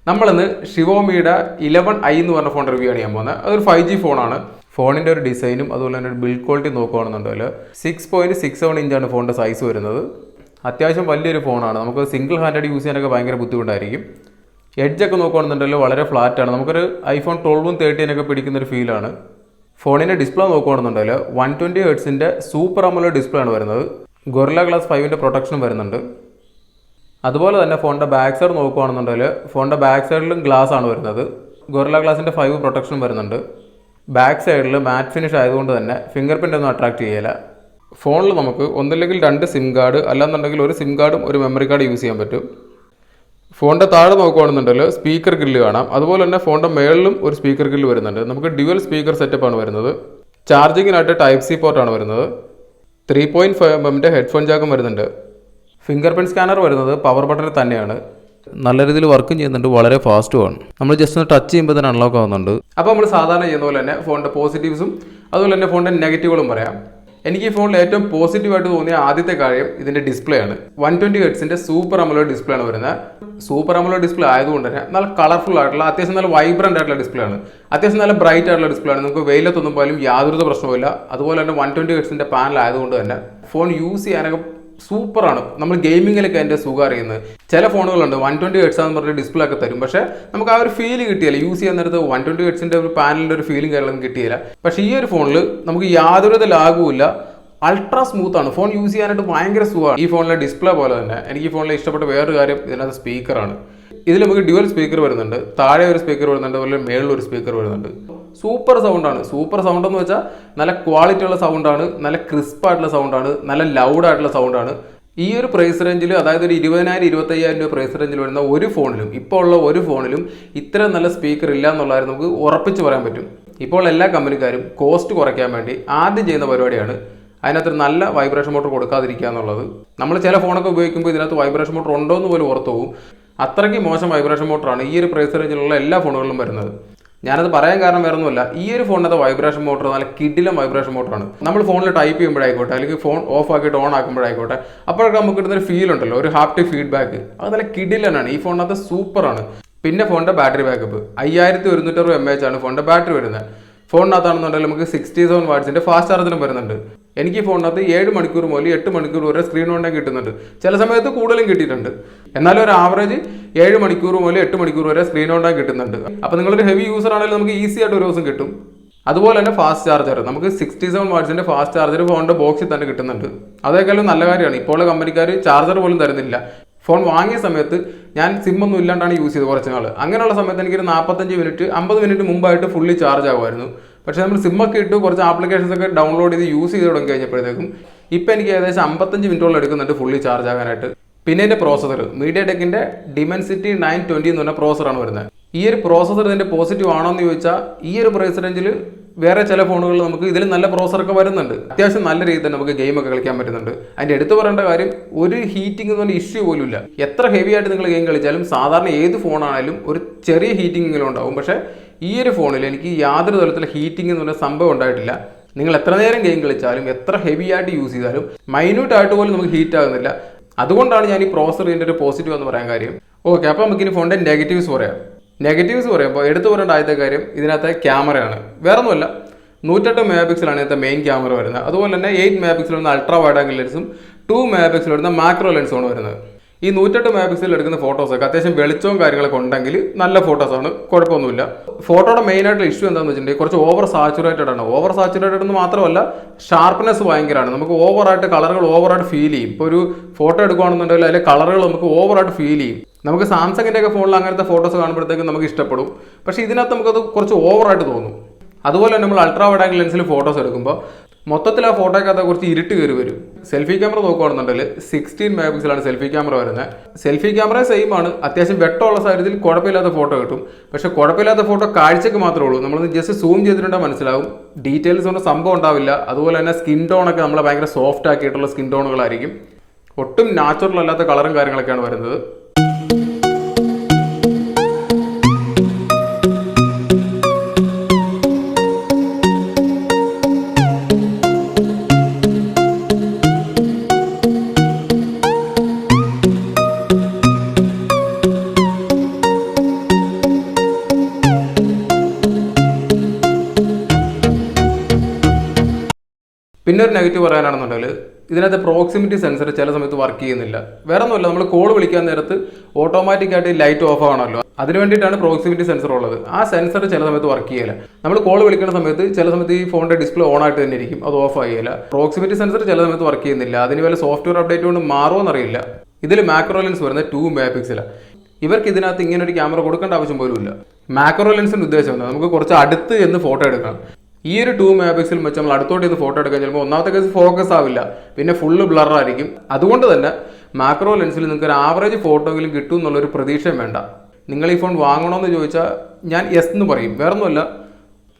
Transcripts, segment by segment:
നമ്മളിന്ന് ഷിവോമിയുടെ 11i എന്ന് പറഞ്ഞ ഫോൺ റിവ്യൂ ചെയ്യാൻ പോകുന്നത്. അതൊരു 5G ഫോണാണ്. ഫോണിൻ്റെ ഒരു ഡിസൈനും അതുപോലെ തന്നെ ഒരു ബിൽഡ് ക്വാളിറ്റി നോക്കുകയാണെന്നുണ്ടെങ്കിൽ 6.67 ഇഞ്ചാണ് ഫോണിൻ്റെ സൈസ് വരുന്നത്. അത്യാവശ്യം വലിയൊരു ഫോണാണ്. നമുക്ക് സിംഗിൾ ഹാൻഡഡ് യൂസ് ചെയ്യാനൊക്കെ ഭയങ്കര ബുദ്ധിമുട്ടായിരിക്കും. എഡ്ജൊക്കെ നോക്കുകയാണെന്നുണ്ടെങ്കിൽ വളരെ ഫ്ലാറ്റാണ്. നമുക്കൊരു ഐഫോൺ 12ഉം 13ഒക്കെ പിടിക്കുന്നൊരു ഫീലാണ്. ഫോണിൻ്റെ ഡിസ്പ്ലേ നോക്കുകയാണെന്നുണ്ടെങ്കിൽ 120 ഹെർട്സിൻ്റെ സൂപ്പർ അമോലെഡ് ഡിസ്പ്ലേ ആണ് വരുന്നത്. ഗൊറില്ല ഗ്ലാസ് 5ൻ്റെ പ്രൊട്ടക്ഷനും വരുന്നുണ്ട്. അതുപോലെ തന്നെ ഫോണിൻ്റെ ബാക്ക് സൈഡ് നോക്കുകയാണെന്നുണ്ടെങ്കിൽ ഫോണിൻ്റെ ബാക്ക് സൈഡിലും ഗ്ലാസ് ആണ് വരുന്നത്. ഗൊറില്ല ഗ്ലാസിൻ്റെ 5 പ്രൊട്ടക്ഷനും വരുന്നുണ്ട്. ബാക്ക് സൈഡിൽ മാറ്റ് ഫിനിഷ് ആയതുകൊണ്ട് തന്നെ ഫിംഗർ പ്രിൻ്റ് ഒന്നും അട്രാക്ട് ചെയ്യില്ല. ഫോണിൽ നമുക്ക് ഒന്നില്ലെങ്കിൽ 2 സിം കാർഡ് അല്ലാന്നുണ്ടെങ്കിൽ ഒരു സിം കാർഡും ഒരു മെമ്മറി കാർഡ് യൂസ് ചെയ്യാൻ പറ്റും. ഫോണിൻ്റെ താഴെ നോക്കുകയാണെന്നുണ്ടെങ്കിൽ സ്പീക്കർ ഗ്രില്ല് കാണാം. അതുപോലെ തന്നെ ഫോണിൻ്റെ മേളിലും ഒരു സ്പീക്കർ ഗ്രില്ല് വരുന്നുണ്ട്. നമുക്ക് ഡ്യുവൽ സ്പീക്കർ സെറ്റപ്പാണ് വരുന്നത്. ചാർജിങ്ങിനായിട്ട് ടൈപ്പ് സി പോർട്ടാണ് വരുന്നത്. 3.5mm ഹെഡ്ഫോൺ ജാക്കും വരുന്നുണ്ട്. ഫിംഗർ പ്രിൻറ്റ് സ്കാനർ വരുന്നത് പവർ ബട്ടണിൽ തന്നെയാണ്. നല്ല രീതിയിൽ വർക്കും ചെയ്യുന്നുണ്ട്, വളരെ ഫാസ്റ്റുമാണ്. നമ്മൾ ജസ്റ്റ് ഒന്ന് ടച്ച് ചെയ്യുമ്പോൾ തന്നെ അൺലോക്ക് ആവുന്നുണ്ട്. അപ്പോൾ നമ്മൾ സാധാരണ ചെയ്യുന്ന പോലെ തന്നെ ഫോണിൻ്റെ പോസിറ്റീവ്സും അതുപോലെ തന്നെ ഫോണിൻ്റെ നെഗറ്റീവുകളും പറയാം. എനിക്ക് ഈ ഫോണിൽ ഏറ്റവും പോസിറ്റീവായിട്ട് തോന്നിയ ആദ്യത്തെ കാര്യം ഇതിൻ്റെ ഡിസ്പ്ലേ ആണ്. 120 ഹെർട്സിൻ്റെ സൂപ്പർ അമോലെഡ് ഡിസ്പ്ലേ ആണ് വരുന്നത്. സൂപ്പർ അമോലെഡ് ഡിസ്പ്ലേ ആയതുകൊണ്ട് തന്നെ നല്ല കളർഫുൾ ആയിട്ടുള്ള അത്യാവശ്യം നല്ല വൈബ്രൻ്റ് ആയിട്ടുള്ള ഡിസ്പ്ലേ ആണ്. അത്യാവശ്യം നല്ല ബ്രൈറ്റ് ആയിട്ടുള്ള ഡിസ്പ്ലേ ആണ്. നമുക്ക് വെയിലത്തൊന്നും പോലും യാതൊരു പ്രശ്നവുമില്ല. അതുപോലെ തന്നെ 120 ഹെർട്സിൻ്റെ പാനൽ ആയതുകൊണ്ട് തന്നെ ഫോൺ യൂസ് ചെയ്യാനൊക്കെ സൂപ്പറാണ്. നമ്മൾ ഗെയിമിങ്ങിലൊക്കെ അതിൻ്റെ സുഖം അറിയുന്നത്. ചില ഫോണുകളുണ്ട് 120 ഹെർട്സ് ആണെന്ന് പറഞ്ഞ് ഡിസ്പ്ലേ ഒക്കെ തരും, പക്ഷേ നമുക്ക് ആ ഒരു ഫീൽ കിട്ടിയില്ല. യൂസ് ചെയ്യാൻ നേരത്ത് 120 ഹെർട്സിൻ്റെ ഒരു പാനലിൻ്റെ ഒരു ഫീലിംഗ് കാര്യങ്ങളൊന്നും കിട്ടിയില്ല. പക്ഷേ ഈ ഒരു ഫോണിൽ നമുക്ക് യാതൊരുവിധ ലാഗുമില്ല. അൾട്രാ സ്മൂത്താണ്. ഫോൺ യൂസ് ചെയ്യാനായിട്ട് ഭയങ്കര സുഖമാണ്. ഈ ഫോണിലെ ഡിസ്പ്ലേ പോലെ തന്നെ എനിക്ക് ഈ ഫോണിൽ ഇഷ്ടപ്പെട്ട വേറൊരു കാര്യം ഇതിനകത്ത് സ്പീക്കറാണ്. ഇതിൽ നമുക്ക് ഡ്യുവൽ സ്പീക്കർ വരുന്നുണ്ട്. താഴെ ഒരു സ്പീക്കർ വരുന്നുണ്ട്, അതുപോലെ മേളിൽ ഒരു സ്പീക്കർ വരുന്നുണ്ട്. സൂപ്പർ സൗണ്ടാണ്. സൂപ്പർ സൗണ്ട് എന്ന് വെച്ചാൽ നല്ല ക്വാളിറ്റി ഉള്ള സൗണ്ടാണ്, നല്ല ക്രിസ്പായിട്ടുള്ള സൗണ്ടാണ്, നല്ല ലൗഡായിട്ടുള്ള സൗണ്ടാണ്. ഈ ഒരു പ്രൈസ് റേഞ്ചിൽ, അതായത് ഒരു 20,000-25,000 രൂപ പ്രൈസ് റേഞ്ചിൽ വരുന്ന ഒരു ഫോണിലും, ഇപ്പോൾ ഉള്ള ഒരു ഫോണിലും ഇത്ര നല്ല സ്പീക്കർ ഇല്ല എന്നുള്ളത് നമുക്ക് ഉറപ്പിച്ച് പറയാൻ പറ്റും. ഇപ്പോൾ എല്ലാ കമ്പനിക്കാരും കോസ്റ്റ് കുറയ്ക്കാൻ വേണ്ടി ആദ്യം ചെയ്യുന്ന പരിപാടിയാണ് അതിനകത്ത് നല്ല വൈബ്രേഷൻ മോട്ടർ കൊടുക്കാതിരിക്കുക എന്നുള്ളത്. നമ്മൾ ചില ഫോണൊക്കെ ഉപയോഗിക്കുമ്പോൾ ഇതിനകത്ത് വൈബ്രേഷൻ മോട്ടർ ഉണ്ടോ എന്ന് പോലും ഓർത്തു പോകും. അത്രയ്ക്ക് മോശം വൈബ്രേഷൻ മോട്ടറാണ് ഈ ഒരു പ്രൈസ് റേഞ്ചിലുള്ള എല്ലാ ഫോണുകളിലും വരുന്നത്. ഞാനത് പറയാൻ കാരണം വേറെ ഒന്നുമില്ല. ഈ ഒരു ഫോണിനകത്ത് വൈബ്രേഷൻ മോട്ടർ നല്ല കിടിലം വൈബ്രേഷൻ മോട്ടറാണ്. നമ്മൾ ഫോണിൽ ടൈപ്പ് ചെയ്യുമ്പോഴായിക്കോട്ടെ, അല്ലെങ്കിൽ ഫോൺ ഓഫ് ആക്കിയിട്ട് ഓൺ ആക്കുമ്പോഴായിക്കോട്ടെ, അപ്പോഴൊക്കെ നമുക്ക് കിട്ടുന്നൊരു ഫീൽ ഉണ്ടല്ലോ, ഒരു ഹാപ്റ്റിക് ഫീഡ്ബാക്ക്. അത് നല്ല കിടിലനാണ്. ഈ ഫോണിനകത്ത് സൂപ്പറാണ്. പിന്നെ ഫോണിൻ്റെ ബാറ്ററി ബാക്കപ്പ് 5160 mAh ആണ് ഫോണിൻ്റെ ബാറ്ററി വരുന്നത്. ഫോണിനകത്താണെന്നുണ്ടെങ്കിൽ നമുക്ക് 67 വാട്ട്സിൻ്റെ ഫാസ്റ്റ് ചാർജറും വരുന്നുണ്ട്. എനിക്ക് ഈ ഫോണിനകത്ത് 7 മണിക്കൂർ മുതൽ 8 മണിക്കൂർ വരെ സ്ക്രീൻ ഓൺ കിട്ടുന്നുണ്ട്. ചില സമയത്ത് കൂടുതലും കിട്ടിയിട്ടുണ്ട്. എന്നാലും ഒരു ആവറേജ് 7 മണിക്കൂർ മുതൽ 8 മണിക്കൂർ വരെ സ്ക്രീൻ ഓൺ കിട്ടുന്നുണ്ട്. അപ്പോൾ നിങ്ങളൊരു ഹെവി യൂസർ ആണെങ്കിൽ നമുക്ക് ഈസി ആയിട്ട് ഒരു ദിവസം കിട്ടും. അതുപോലെ തന്നെ ഫാസ്റ്റ് ചാർജർ നമുക്ക് 67 വാട്ട്സിൻ്റെ ഫാസ്റ്റ് ചാർജർ ഫോണിൻ്റെ ബോക്സിൽ തന്നെ കിട്ടുന്നുണ്ട്. അതേക്കാളും നല്ല കാര്യമാണ്. ഇപ്പോൾ കമ്പനിക്കാർ ചാർജർ പോലും തരുന്നില്ല. ഫോൺ വാങ്ങിയ സമയത്ത് ഞാൻ സിമ്മൊന്നും ഇല്ലാണ്ടാണ് യൂസ് ചെയ്തത് കുറച്ച് നാൾ. അങ്ങനെയുള്ള സമയത്ത് എനിക്കൊരു 45 മിനിറ്റ് 50 മിനിറ്റ് മുമ്പായിട്ട് ഫുള്ളി ചാർജ് ആകുമായിരുന്നു. പക്ഷേ നമ്മൾ സിമ്മൊക്കെ ഇട്ട് കുറച്ച് ആപ്ലിക്കേഷൻസ് ഒക്കെ ഡൗൺലോഡ് ചെയ്ത് യൂസ് ചെയ്ത് തുടങ്ങി കഴിഞ്ഞപ്പോഴത്തേക്കും ഇപ്പം എനിക്ക് ഏകദേശം 55 മിനിറ്റോളം എടുക്കുന്നുണ്ട് ഫുള്ളി ചാർജ് ആകാനായിട്ട്. പിന്നെ എൻ്റെ പ്രോസസ്സർ മീഡിയടെക്കിൻ്റെ Dimensity 920 എന്ന് പറഞ്ഞ പ്രോസസ്സറാണ് വരുന്നത്. ഈ ഒരു പ്രോസസ്സർ ഇതിൻ്റെ പോസിറ്റീവ് ആണോ എന്ന് ചോദിച്ചാൽ ഈ ഒരു പ്രൈസ് റേഞ്ചിൽ വേറെ ചില ഫോണുകളിൽ നമുക്ക് ഇതിൽ നല്ല പ്രോസസ്സറൊക്കെ വരുന്നുണ്ട്. അത്യാവശ്യം നല്ല രീതിയിൽ തന്നെ നമുക്ക് ഗെയിമൊക്കെ കളിക്കാൻ പറ്റുന്നുണ്ട്. അതിൻ്റെ എടുത്തു പറയേണ്ട കാര്യം, ഒരു ഹീറ്റിംഗ് എന്ന് പറഞ്ഞ ഇഷ്യൂ പോലും ഇല്ല. എത്ര ഹെവി ആയിട്ട് നിങ്ങൾ ഗെയിം കളിച്ചാലും സാധാരണ ഏത് ഫോണാണെങ്കിലും ഒരു ചെറിയ ഹീറ്റിംഗെങ്കിലും ഉണ്ടാവും. പക്ഷേ ഈ ഒരു ഫോണിൽ എനിക്ക് യാതൊരു തരത്തിലുള്ള ഹീറ്റിംഗ് എന്ന് പറഞ്ഞ സംഭവം ഉണ്ടായിട്ടില്ല. നിങ്ങൾ എത്ര നേരം ഗെയിം കളിച്ചാലും എത്ര ഹെവി ആയിട്ട് യൂസ് ചെയ്താലും മൈന്യൂട്ട് ആയിട്ട് പോലും നമുക്ക് ഹീറ്റ് ആകുന്നില്ല. അതുകൊണ്ടാണ് ഞാൻ ഈ പ്രോസസ്സറിൻ്റെ ഒരു പോസിറ്റീവ് എന്ന് പറയാൻ കാര്യം. ഓക്കെ, അപ്പോൾ നമുക്കിനി ഫോണിൻ്റെ നെഗറ്റീവ്സ് പറയാം. നെഗറ്റീവ്സ് പറയുമ്പോൾ എടുത്തു പറയേണ്ട ആദ്യത്തെ കാര്യം ഇതിനകത്തെ ക്യാമറയാണ്. വേറെ ഒന്നുമല്ല, 108 മെഗാപിക്സലാണ് ഇതിനകത്തെ മെയിൻ ക്യാമറ വരുന്നത്. അതുപോലെ തന്നെ 8 മെഗാപിക്സൽ വരുന്ന അൾട്രാ വൈഡ് ആംഗിൾ ലെൻസും 2 മെഗാപിക്സൽ വരുന്ന മാക്രോ ലെൻസുമാണ് വരുന്നത്. ഈ 108 മെഗാപിക്സൽ എടുക്കുന്ന ഫോട്ടോസൊക്കെ അത്യാവശ്യം വെളിച്ചവും കാര്യങ്ങളൊക്കെ ഉണ്ടെങ്കിൽ നല്ല ഫോട്ടോസാണ്, കുഴപ്പമൊന്നുമില്ല. ഫോട്ടോയുടെ മെയിനായിട്ടുള്ള ഇഷ്യൂ എന്താണെന്ന് വെച്ചിട്ടുണ്ടെങ്കിൽ കുറച്ച് ഓവർ സാച്ചുറേറ്റഡ് ആണ്. ഓവർ സാച്ചുറേറ്റഡ് എന്ന് മാത്രമല്ല, ഷാർപ്പ്നെസ് ഭയങ്കരമാണ്. നമുക്ക് ഓവറായിട്ട് കളറുകൾ ഓവറായിട്ട് ഫീൽ ചെയ്യും. ഇപ്പോൾ ഒരു ഫോട്ടോ എടുക്കുകയാണെന്നുണ്ടെങ്കിൽ അതിലെ കളറുകൾ നമുക്ക് ഓവറായിട്ട് ഫീൽ ചെയ്യും. നമുക്ക് സാംസങ്ങിൻ്റെ ഒക്കെ ഫോണിൽ അങ്ങനത്തെ ഫോട്ടോസ് കാണുമ്പോഴത്തേക്കും നമുക്ക് ഇഷ്ടപ്പെടും. പക്ഷേ ഇതിനകത്ത് നമുക്കത് കുറച്ച് ഓവറായിട്ട് തോന്നും. അതുപോലെ നമ്മൾ അൾട്രാ വൈഡ് ആംഗിൾ ലെൻസിൽ ഫോട്ടോസ് എടുക്കുമ്പോൾ മൊത്തത്തിൽ ആ ഫോട്ടോയ്ക്കകത്ത് കുറച്ച് ഇരുട്ട് കയറി വരും. സെൽഫി ക്യാമറ നോക്കുകയാണെന്നുണ്ടെങ്കിൽ 16 മെഗാപിക്സലാണ് സെൽഫി ക്യാമറ വരുന്നത്. സെൽഫി ക്യാമറ സെയിം ആണ്. അത്യാവശ്യം വെട്ടമുള്ള സാഹചര്യത്തിൽ കുഴപ്പമില്ലാത്ത ഫോട്ടോ കിട്ടും. പക്ഷേ കുഴപ്പമില്ലാത്ത ഫോട്ടോ കാഴ്ചക്ക് മാത്രമേ ഉള്ളൂ. നമ്മളൊന്ന് ജസ്റ്റ് സൂം ചെയ്തിട്ടുണ്ടെങ്കിൽ മനസ്സിലാവും. ഡീറ്റെയിൽസ് കൊണ്ട് സംഭവം ഉണ്ടാവില്ല. അതുപോലെ തന്നെ സ്കിൻ ടോണൊക്കെ നമ്മൾ ഭയങ്കര സോഫ്റ്റ് ആക്കിയിട്ടുള്ള സ്കിൻ ടോണുകളായിരിക്കും. ഒട്ടും നാച്ചുറൽ അല്ലാത്ത കളറും കാര്യങ്ങളൊക്കെയാണ് വരുന്നത്. പിന്നെ ഒരു നെഗറ്റീവ് പറയാനാണെന്നുണ്ടെങ്കിൽ ഇതിനകത്ത് പ്രോക്സിമിറ്റി സെൻസർ ചില സമയത്ത് വർക്ക് ചെയ്യുന്നില്ല. വേറെ ഒന്നുമില്ല, നമ്മൾ കോൾ വിളിക്കാൻ നേരത്ത് ഓട്ടോമാറ്റിക്കായിട്ട് ലൈറ്റ് ഓഫ് ആവണമല്ലോ, അതിന് വേണ്ടിയിട്ടാണ് പ്രോക്സിമിറ്റി സെൻസർ ഉള്ളത്. ആ സെൻസർ ചില സമയത്ത് വർക്ക് ചെയ്യില്ല. നമ്മൾ കോൾ വിളിക്കുന്ന സമയത്ത് ചില സമയത്ത് ഈ ഫോണിന്റെ ഡിസ്പ്ലേ ഓൺ ആയിട്ട് തന്നെ ഇരിക്കും, അത് ഓഫ് ആയില്ല. പ്രോക്സിമിറ്റി സെൻസർ ചില സമയത്ത് വർക്ക് ചെയ്യുന്നില്ല. അതിന് വല്ല സോഫ്റ്റ്വെയർ അപ്ഡേറ്റ് കൊണ്ട് മാറുമെന്നറിയില്ല. ഇതിൽ മാക്രോ ലെൻസ് വരുന്നത് 2 MP. ഇവർക്ക് ഇതിനകത്ത് ഇങ്ങനെ ഒരു ക്യാമറ കൊടുക്കേണ്ട ആവശ്യം പോലും ഇല്ല. മാക്രോ ലെൻസിന്റെ ഉദ്ദേശം എന്താ, നമുക്ക് കുറച്ച് അടുത്ത് എന്ന് ഫോട്ടോ എടുക്കാം. ഈ ഒരു 2 MP വെച്ച് നമ്മൾ അടുത്തോട്ട് നിന്ന് ഫോട്ടോ എടുക്കാൻ ചിലപ്പോൾ ഒന്നാമത്തെ കേസ് ഫോക്കസ് ആവില്ല, പിന്നെ ഫുള്ള് ബ്ലർ ആയിരിക്കും. അതുകൊണ്ട് തന്നെ മാക്രോ ലെൻസിൽ നിങ്ങൾക്ക് ഒരു ആവറേജ് ഫോട്ടോയെങ്കിലും കിട്ടും എന്നുള്ളൊരു പ്രതീക്ഷയും വേണ്ട. നിങ്ങൾ ഈ ഫോൺ വാങ്ങണമെന്ന് ചോദിച്ചാൽ ഞാൻ യെസ് എന്ന് പറയും. വേറൊന്നുമല്ല,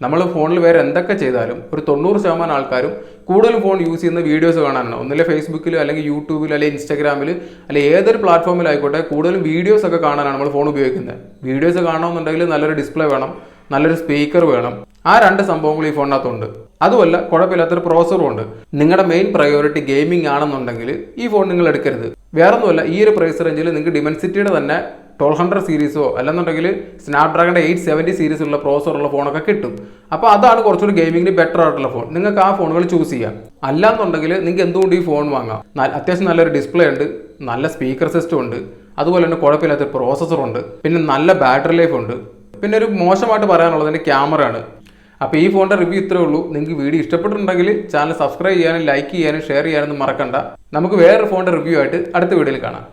നമ്മൾ ഫോണിൽ വേറെ എന്തൊക്കെ ചെയ്താലും ഒരു 90% ആൾക്കാരും കൂടുതലും ഫോൺ യൂസ് ചെയ്യുന്ന വീഡിയോസ് കാണാനാണ്. ഒന്നിലെ ഫേസ്ബുക്കിൽ അല്ലെങ്കിൽ യൂട്യൂബിൽ അല്ലെങ്കിൽ ഇൻസ്റ്റാഗ്രാമിൽ അല്ലെങ്കിൽ ഏതൊരു പ്ലാറ്റ്ഫോമിലായിക്കോട്ടെ കൂടുതലും വീഡിയോസ് ഒക്കെ കാണാനാണ് നമ്മൾ ഫോൺ ഉപയോഗിക്കുന്നത്. വീഡിയോസ് കാണണമെന്നുണ്ടെങ്കിൽ നല്ലൊരു ഡിസ്പ്ലേ വേണം, നല്ലൊരു സ്പീക്കർ വേണം. ആ 2 സംഭവങ്ങൾ ഈ ഫോണിനകത്തുണ്ട്. അതുമല്ല കുഴപ്പമില്ലാത്തൊരു പ്രോസറും ഉണ്ട്. നിങ്ങളുടെ മെയിൻ പ്രയോറിറ്റി ഗെയിമിംഗ് ആണെന്നുണ്ടെങ്കിൽ ഈ ഫോൺ നിങ്ങൾ എടുക്കരുത്. വേറൊന്നുമല്ല, ഈ ഒരു പ്രൈസ് റേഞ്ചിൽ നിങ്ങൾക്ക് ഡിമെൻസിറ്റിയുടെ തന്നെ 1200 സീരീസോ അല്ലെന്നുണ്ടെങ്കിൽ സ്നാപ്ഡ്രാഗണിന്റെ 870 സീരീസുള്ള പ്രോസറുള്ള ഫോണൊക്കെ കിട്ടും. അപ്പോൾ അതാണ് കുറച്ചുകൂടി ഗെയിമിങ്ങിന് ബെറ്റർ ആയിട്ടുള്ള ഫോൺ. നിങ്ങൾക്ക് ആ ഫോണുകൾ ചൂസ് ചെയ്യാം. അല്ലാന്നുണ്ടെങ്കിൽ നിങ്ങൾക്ക് എന്തുകൊണ്ട് ഈ ഫോൺ വാങ്ങാം. അത്യാവശ്യം നല്ലൊരു ഡിസ്പ്ലേ ഉണ്ട്, നല്ല സ്പീക്കർ സിസ്റ്റം ഉണ്ട്, അതുപോലെ തന്നെ കുഴപ്പമില്ലാത്ത പ്രോസസ്സറുണ്ട്, പിന്നെ നല്ല ബാറ്ററി ലൈഫ് ഉണ്ട്. പിന്നെ ഒരു മോശമായിട്ട് പറയാനുള്ളതിൻ്റെ ക്യാമറ ആണ്. അപ്പോൾ ഈ ഫോണിൻ്റെ റിവ്യൂ ഇത്രേ ഉള്ളൂ. നിങ്ങൾക്ക് വീഡിയോ ഇഷ്ടപ്പെട്ടിട്ടുണ്ടെങ്കിൽ ചാനൽ സബ്സ്ക്രൈബ് ചെയ്യാനും ലൈക്ക് ചെയ്യാനും ഷെയർ ചെയ്യാനൊന്നും മറക്കണ്ട. നമുക്ക് വേറൊരു ഫോണിൻ്റെ റിവ്യൂ ആയിട്ട് അടുത്ത വീഡിയോയിൽ കാണാം.